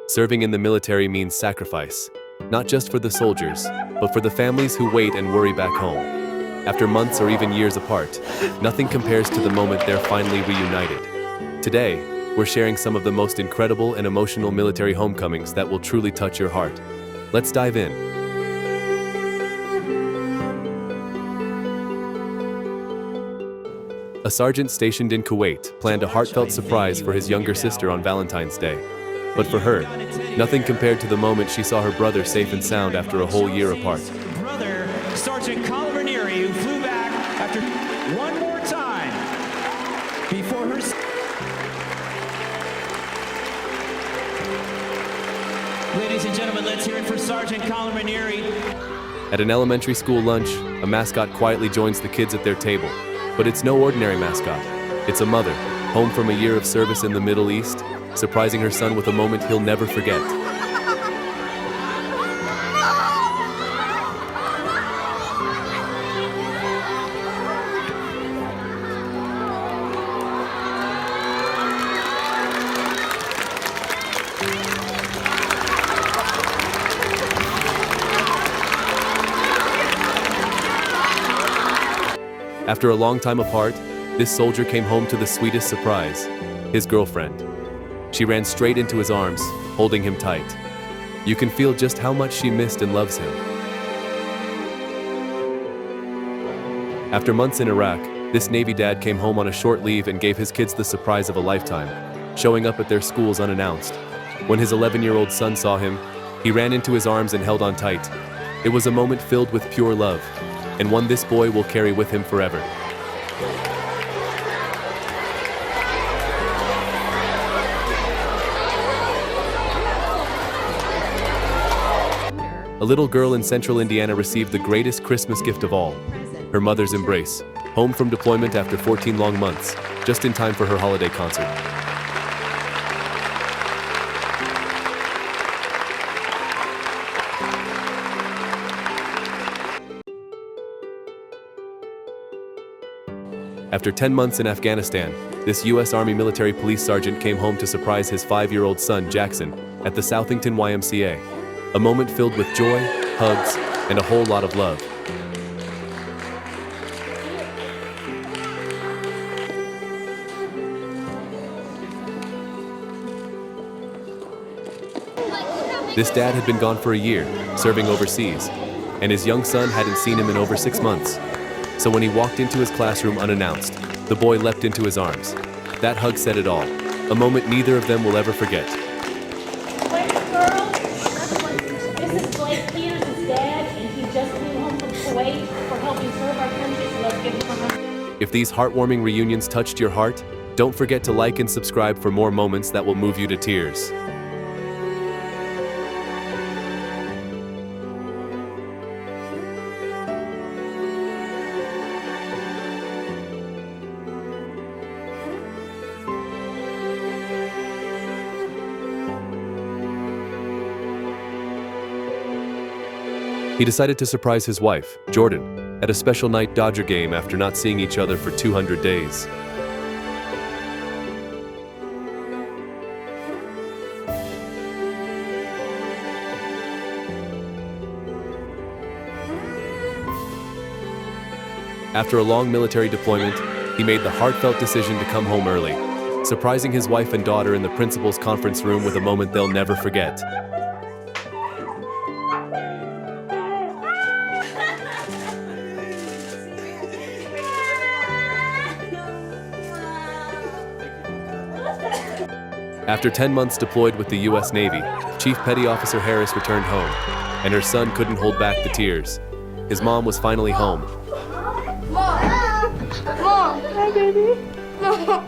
Serving in the military means sacrifice, not just for the soldiers, but for the families who wait and worry back home. After months or even years apart, nothing compares to the moment they're finally reunited. Today, we're sharing some of the most incredible and emotional military homecomings that will truly touch your heart. Let's dive in. A sergeant stationed in Kuwait planned a heartfelt surprise for his younger sister on Valentine's Day. But for her, nothing compared to the moment she saw her brother safe and sound after a whole year apart. Brother, Sergeant who flew back after one more time before her. Ladies and gentlemen, let's hear it for Sergeant At an elementary school lunch, a mascot quietly joins the kids at their table. But it's no ordinary mascot. It's a mother, home from a year of service in the Middle East, surprising her son with a moment he'll never forget. After a long time apart, this soldier came home to the sweetest surprise, his girlfriend. She ran straight into his arms, holding him tight. You can feel just how much she missed and loves him. After months in Iraq, this Navy dad came home on a short leave and gave his kids the surprise of a lifetime, showing up at their schools unannounced. When his 11-year-old son saw him, he ran into his arms and held on tight. It was a moment filled with pure love, and one this boy will carry with him forever. A little girl in central Indiana received the greatest Christmas gift of all, her mother's embrace, home from deployment after 14 long months, just in time for her holiday concert. After 10 months in Afghanistan, this U.S. Army military police sergeant came home to surprise his 5-year-old son, Jackson, at the Southington YMCA. A moment filled with joy, hugs, and a whole lot of love. This dad had been gone for a year, serving overseas, and his young son hadn't seen him in over 6 months. So when he walked into his classroom unannounced, the boy leapt into his arms. That hug said it all, a moment neither of them will ever forget. If these heartwarming reunions touched your heart, don't forget to like and subscribe for more moments that will move you to tears. He decided to surprise his wife, Jordan, at a special night Dodger game after not seeing each other for 200 days. After a long military deployment, he made the heartfelt decision to come home early, surprising his wife and daughter in the principal's conference room with a moment they'll never forget. After 10 months deployed with the U.S. Navy, Chief Petty Officer Harris returned home, and her son couldn't hold back the tears. His mom was finally home. Mom! Hi, baby. Mom!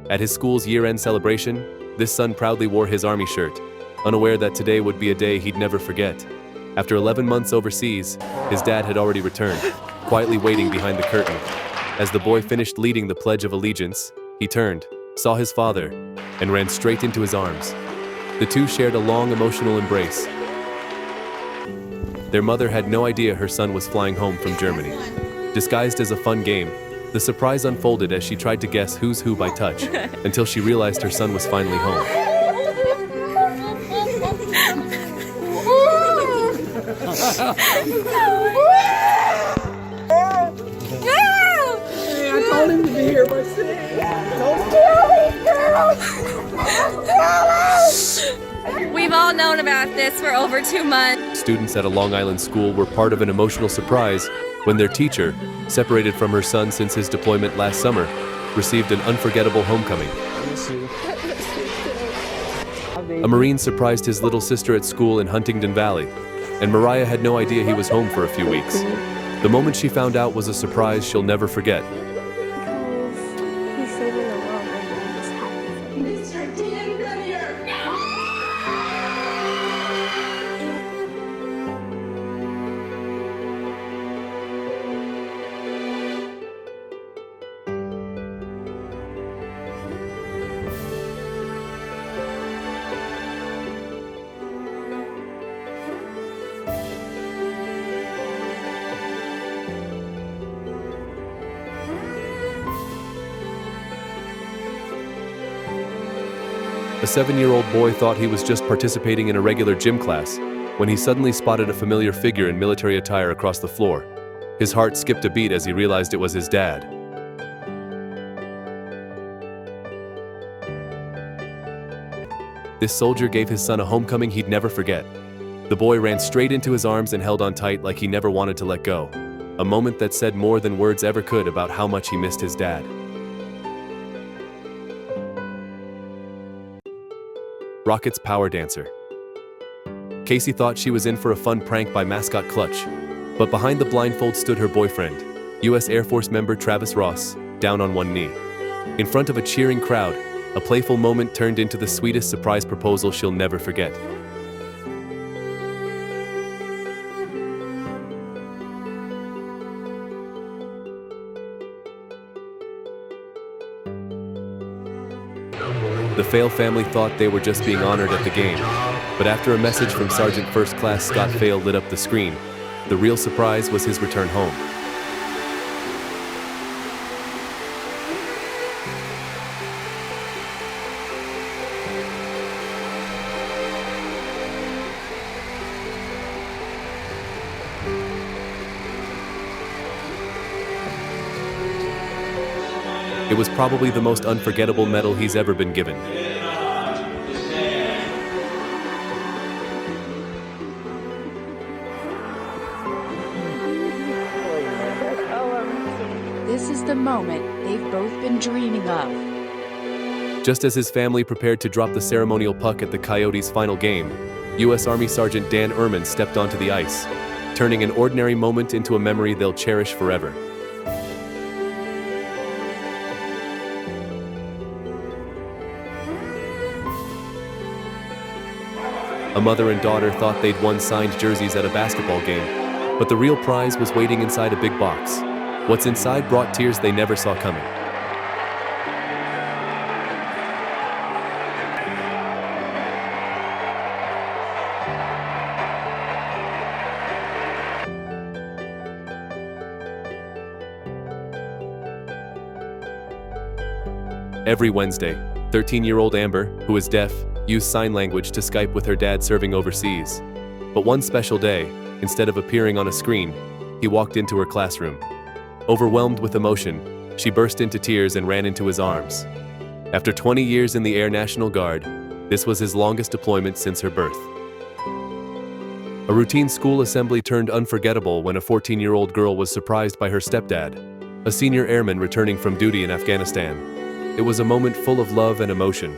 At his school's year-end celebration, this son proudly wore his Army shirt, unaware that today would be a day he'd never forget. After 11 months overseas, his dad had already returned, quietly waiting behind the curtain. As the boy finished leading the Pledge of Allegiance, he turned, saw his father, and ran straight into his arms. The two shared a long emotional embrace. Their mother had no idea her son was flying home from Germany. Disguised as a fun game, the surprise unfolded as she tried to guess who's who by touch, until she realized her son was finally home. I told him to be here, but We've all known about this for over 2 months. Students at a Long Island school were part of an emotional surprise when their teacher, separated from her son since his deployment last summer, received an unforgettable homecoming. A Marine surprised his little sister at school in Huntingdon Valley, and Mariah had no idea he was home for a few weeks. The moment she found out was a surprise she'll never forget. He's saving the world and I'm just happy. Mr. Dan, come here. A 7-year-old boy thought he was just participating in a regular gym class when he suddenly spotted a familiar figure in military attire across the floor. His heart skipped a beat as he realized it was his dad. This soldier gave his son a homecoming he'd never forget. The boy ran straight into his arms and held on tight like he never wanted to let go. A moment that said more than words ever could about how much he missed his dad. Rocket's power dancer. Casey thought she was in for a fun prank by mascot Clutch, but behind the blindfold stood her boyfriend, U.S. Air Force member Travis Ross, down on one knee. In front of a cheering crowd, a playful moment turned into the sweetest surprise proposal she'll never forget. The Fail family thought they were just being honored at the game, but after a message from Sergeant First Class Scott Fail lit up the screen, the real surprise was his return home. It was probably the most unforgettable medal he's ever been given. This is the moment they've both been dreaming of. Just as his family prepared to drop the ceremonial puck at the Coyotes' final game, U.S. Army Sergeant Dan Ehrman stepped onto the ice, turning an ordinary moment into a memory they'll cherish forever. A mother and daughter thought they'd won signed jerseys at a basketball game, but the real prize was waiting inside a big box. What's inside brought tears they never saw coming. Every Wednesday, 13-year-old Amber, who is deaf, used sign language to Skype with her dad serving overseas. But one special day, instead of appearing on a screen, he walked into her classroom. Overwhelmed with emotion, she burst into tears and ran into his arms. After 20 years in the Air National Guard, this was his longest deployment since her birth. A routine school assembly turned unforgettable when a 14-year-old girl was surprised by her stepdad, a senior airman returning from duty in Afghanistan. It was a moment full of love and emotion.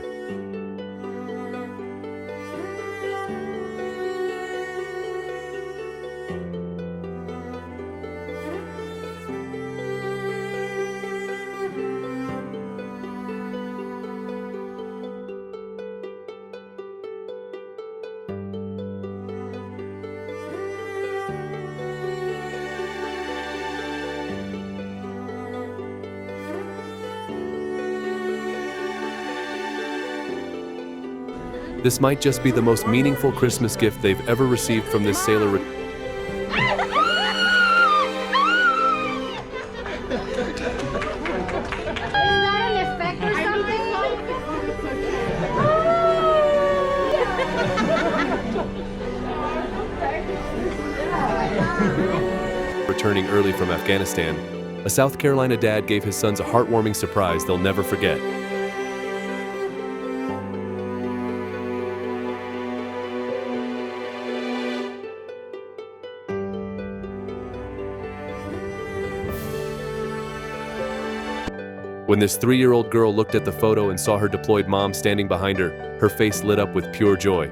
This might just be the most meaningful Christmas gift they've ever received from this sailor. returning early from Afghanistan, a South Carolina dad gave his sons a heartwarming surprise they'll never forget. When this 3-year-old girl looked at the photo and saw her deployed mom standing behind her, her face lit up with pure joy.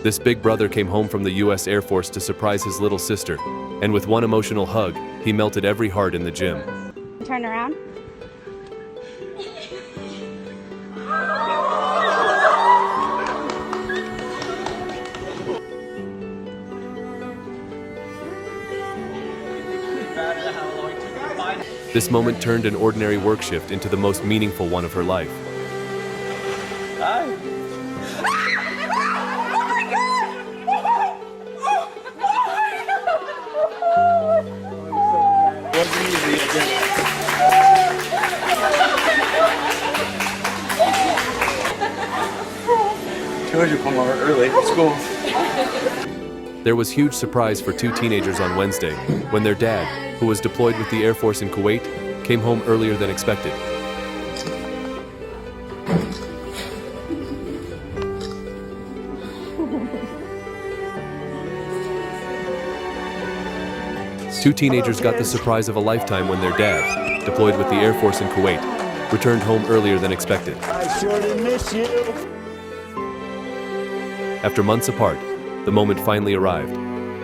This big brother came home from the U.S. Air Force to surprise his little sister, and with one emotional hug, he melted every heart in the gym. Turn around. This moment turned an ordinary work shift into the most meaningful one of her life. Told you come over early. Let's go. There was huge surprise for 2 teenagers on Wednesday when their dad, who was deployed with the Air Force in Kuwait, came home earlier than expected. Two teenagers got the surprise of a lifetime when their dad, deployed with the Air Force in Kuwait, returned home earlier than expected. I sure did miss you. After months apart, the moment finally arrived.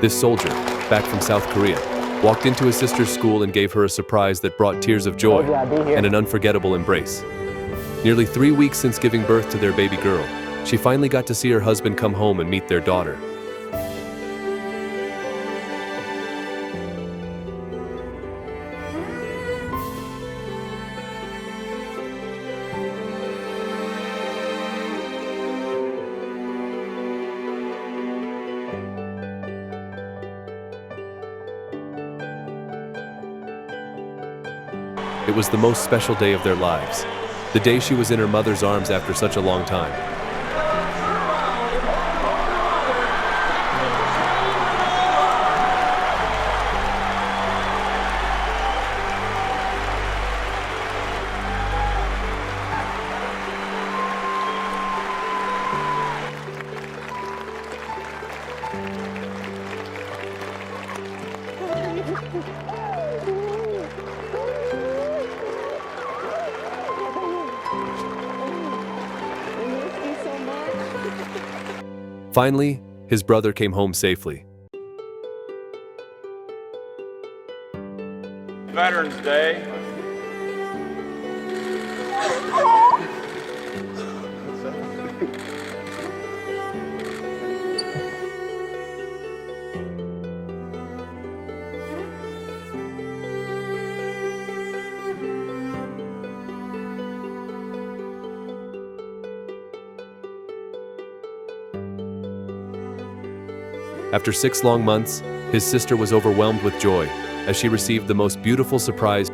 This soldier, back from South Korea, walked into his sister's school and gave her a surprise that brought tears of joy and an unforgettable embrace. Nearly 3 weeks since giving birth to their baby girl, she finally got to see her husband come home and meet their daughter. It was the most special day of their lives, the day she was in her mother's arms after such a long time. Finally, his brother came home safely. Veterans Day. After 6 long months, his sister was overwhelmed with joy as she received the most beautiful surprise.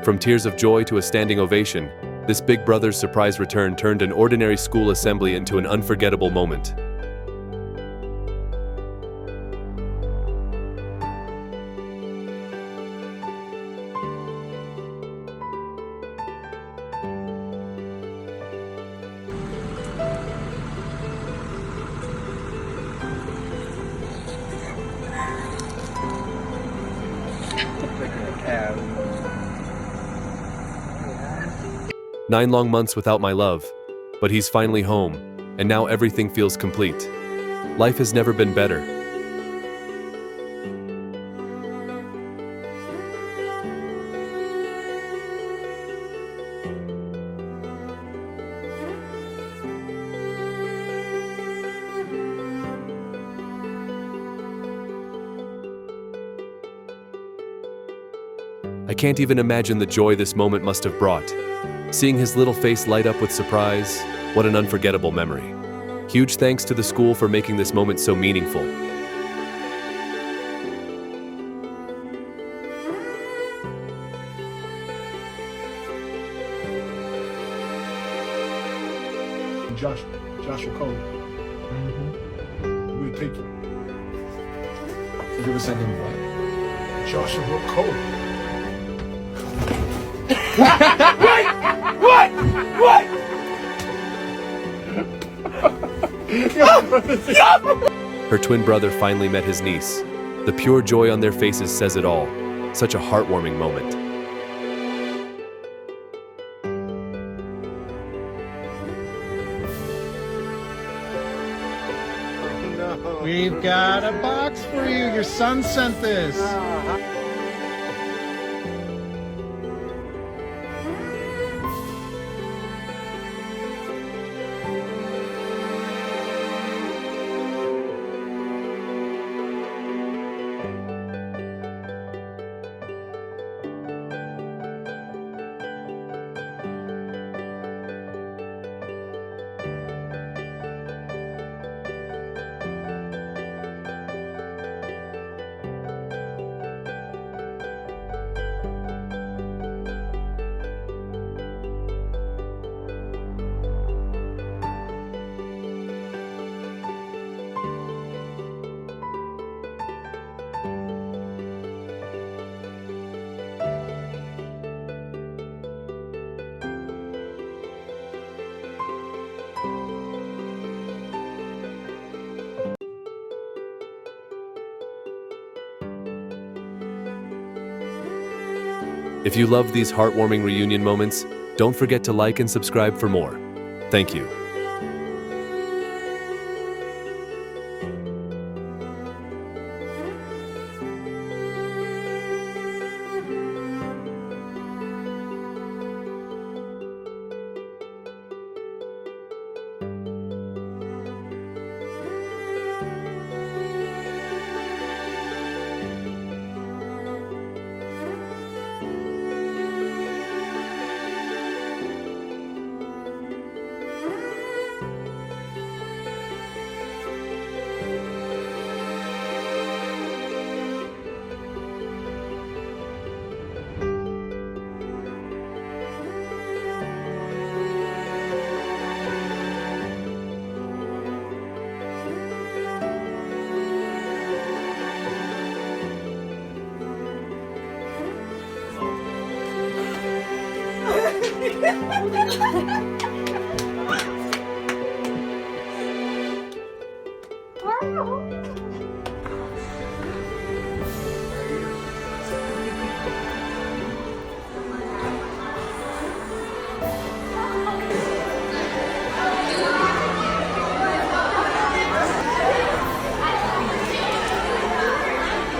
From tears of joy to a standing ovation, this big brother's surprise return turned an ordinary school assembly into an unforgettable moment. 9 long months without my love, but he's finally home, and now everything feels complete. Life has never been better. I can't even imagine the joy this moment must have brought. Seeing his little face light up with surprise, what an unforgettable memory. Huge thanks to the school for making this moment so meaningful. Joshua Cole. We'll take you. You ever send him what? Joshua Cole. Her twin brother finally met his niece. The pure joy on their faces says it all. Such a heartwarming moment. We've got a box for you. Your son sent this. If you love these heartwarming reunion moments, don't forget to like and subscribe for more. Thank you. Mario.